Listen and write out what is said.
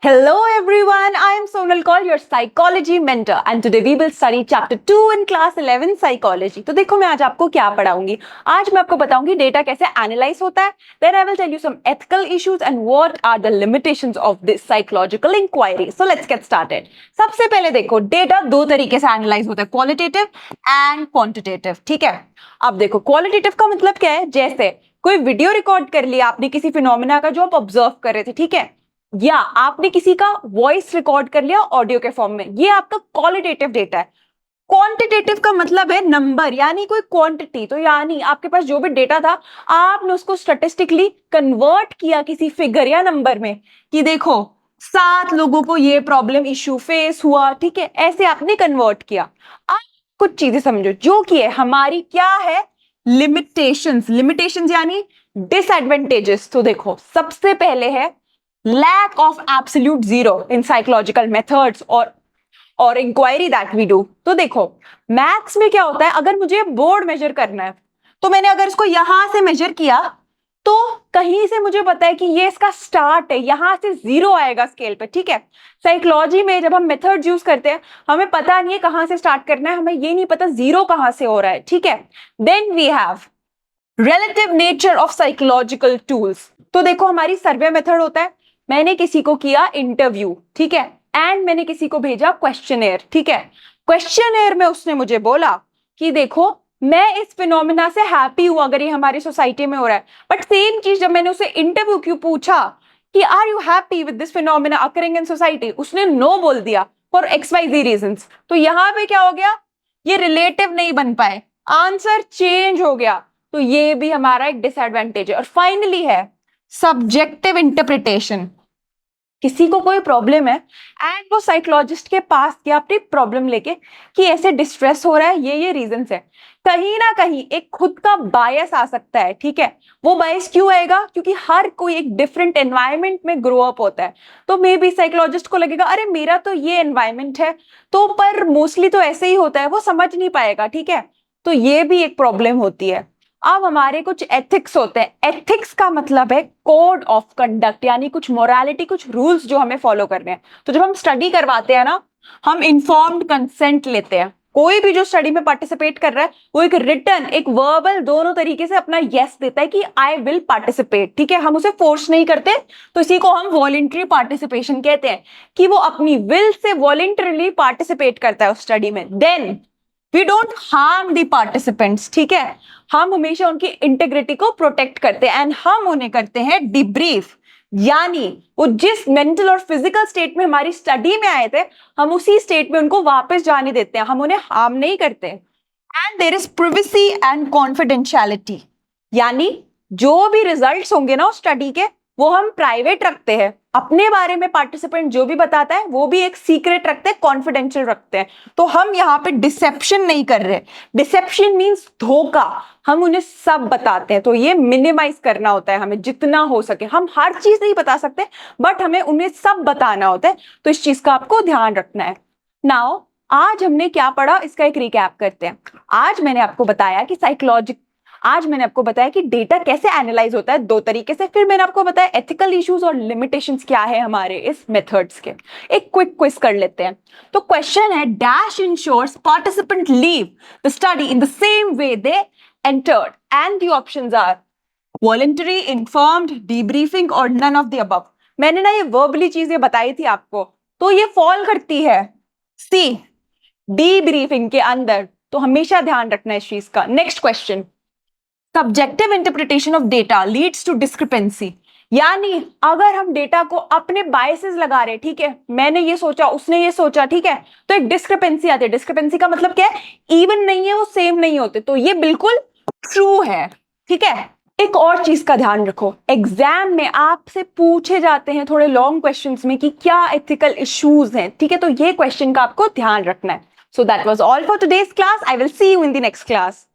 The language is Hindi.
Hello everyone, I am Sonal Kaur, your psychology mentor, and today we will study chapter 2 in class 11 psychology. तो देखो मैं आज आपको क्या पढ़ाऊंगी. आज मैं आपको बताऊंगी डेटा कैसे एनालाइज होता है. Then I will tell you some ethical issues and what are the limitations of this psychological inquiry. So let's get started. सबसे पहले देखो डेटा दो तरीके से एनालाइज होता है, क्वालिटेटिव एंड क्वांटिटेटिव. ठीक है, अब देखो क्वालिटेटिव का मतलब क्या है. जैसे कोई वीडियो रिकॉर्ड कर लिया आपने किसी फिनोमिना का जो आप ऑब्जर्व कर रहे थे, ठीक है, या आपने किसी का वॉइस रिकॉर्ड कर लिया ऑडियो के फॉर्म में, ये आपका क्वालिटेटिव डेटा है. क्वांटिटेटिव का मतलब है नंबर, यानी कोई क्वांटिटी. तो यानी आपके पास जो भी डेटा था आपने उसको स्टैटिस्टिकली कन्वर्ट किया किसी फिगर या नंबर में कि देखो 7 लोगों को ये प्रॉब्लम इश्यू फेस हुआ. ठीक है, ऐसे आपने कन्वर्ट किया. अब कुछ चीजें समझो जो कि है हमारी क्या है, लिमिटेशंस यानी डिसएडवांटेजेस. तो देखो सबसे पहले है lack of absolute zero in psychological methods or inquiry that we do. तो देखो मैथ्स में क्या होता है, अगर मुझे बोर्ड मेजर करना है तो मैंने अगर इसको यहां से मेजर किया तो कहीं से मुझे पता है कि ये इसका स्टार्ट है, यहां से 0 आएगा स्केल पे. ठीक है, साइकोलॉजी में जब हम मेथड यूज करते हैं हमें पता नहीं है कहां से स्टार्ट करना है, हमें ये नहीं पता 0 कहां से हो रहा है. ठीक है, then we have relative nature of psychological tools. तो देखो हमारी सर्वे मेथड होता है, मैंने किसी को किया इंटरव्यू, ठीक है, एंड मैंने किसी को भेजा क्वेश्चनेयर. ठीक है, क्वेश्चनेयर में उसने मुझे बोला कि देखो मैं इस फिनोमिना से हैप्पी हूं अगर ये हमारी सोसाइटी में हो रहा है. बट सेम चीज जब मैंने उसे इंटरव्यू क्यों पूछा कि are you happy with this phenomena occurring in society, उसने नो बोल दिया फॉर XYZ रीजंस. तो यहां पे क्या हो गया, ये रिलेटिव नहीं बन पाए, आंसर चेंज हो गया. तो ये भी हमारा एक डिसएडवांटेज है. और फाइनली है सब्जेक्टिव इंटरप्रिटेशन. किसी को कोई प्रॉब्लम है एंड वो साइकोलॉजिस्ट के पास गया अपनी प्रॉब्लम लेके कि ऐसे डिस्ट्रेस हो रहा है, ये रीजंस है. कहीं ना कहीं एक खुद का बायस आ सकता है. ठीक है, वो बायस क्यों आएगा, क्योंकि हर कोई एक डिफरेंट एनवायरनमेंट में ग्रो अप होता है. तो मे बी साइकोलॉजिस्ट को लगेगा अरे मेरा तो ये एनवायरनमेंट है, तो पर मोस्टली तो ऐसे ही होता है, वो समझ नहीं पाएगा. ठीक है, तो ये भी एक प्रॉब्लम होती है. अब हमारे कुछ एथिक्स होते हैं. एथिक्स का मतलब है कोड ऑफ कंडक्ट, यानी कुछ मोरालिटी, कुछ रूल्स जो हमें फॉलो करने हैं. तो जब हम स्टडी करवाते हैं ना, हम इन्फॉर्म्ड कंसेंट लेते हैं. कोई भी जो स्टडी में पार्टिसिपेट कर रहा है वो एक रिटन, एक वर्बल, दोनों तरीके से अपना यस देता है कि आई विल पार्टिसिपेट. ठीक है, हम उसे फोर्स नहीं करते, तो इसी को हम वॉलंटरी पार्टिसिपेशन कहते हैं कि वो अपनी विल से वॉलंटरीली पार्टिसिपेट करता है उस स्टडी में. Then we don't harm the participants. ठीक है, हम हमेशा उनकी इंटेग्रिटी को प्रोटेक्ट करते हैं एंड हम उन्हें करते हैं डिब्रीफ, यानी वो जिस मेंटल और फिजिकल स्टेट में हमारी स्टडी में आए थे हम उसी स्टेट में उनको वापस जाने देते हैं, हम उन्हें हार्म नहीं करते. And there is privacy and confidentiality, यानी जो भी रिजल्ट्स होंगे ना उस स्टडी के वो हम प्राइवेट रखते हैं. अपने बारे में पार्टिसिपेंट जो भी बताता है वो भी एक सीक्रेट रखते हैं, कॉन्फिडेंशियल रखते हैं. तो हम यहाँ पे डिसेप्शन नहीं कर रहे. डिसेप्शन मींस धोखा, हम उन्हें सब बताते हैं. तो ये मिनिमाइज करना होता है हमें जितना हो सके. हम हर चीज नहीं बता सकते बट हमें उन्हें सब बताना होता है. तो इस चीज का आपको ध्यान रखना है. नाउ आज हमने क्या पढ़ा इसका एक रिकैप करते हैं. आज मैंने आपको बताया कि डेटा कैसे एनालाइज होता है दो तरीके से. फिर मैंने आपको बताया एथिकल इश्यूज और लिमिटेशंस क्या है हमारे इस मेथड्स के. एक क्विक क्विज कर लेते हैं. तो क्वेश्चन है dash ensures participant leave the study in the same way they entered and the options are voluntary, informed, debriefing और नन ऑफ द अबव. मैंने ना ये वर्बली चीजें बताई थी आपको, तो ये फॉल करती है सी, डीब्रीफिंग के अंदर. तो हमेशा ध्यान रखना है इस चीज का. Next question, subjective interpretation of data leads to discrepancy, यानी अगर हम डेटा को अपने बायसेस लगा रहे, ठीक है, मैंने ये सोचा उसने ये सोचा, ठीक है, तो एक डिस्क्रिपेंसी आती है. डिस्क्रिपेंसी का मतलब क्या है, इवन नहीं है, वो सेम नहीं होते. तो ये बिल्कुल ट्रू है. ठीक है, एक और चीज का ध्यान रखो, एग्जाम में आपसे पूछे जाते हैं थोड़े लॉन्ग क्वेश्चंस में कि क्या एथिकल इश्यूज हैं. ठीक है, तो ये क्वेश्चन का आपको ध्यान रखना है. So that was all for today's class. I will see you in the next class.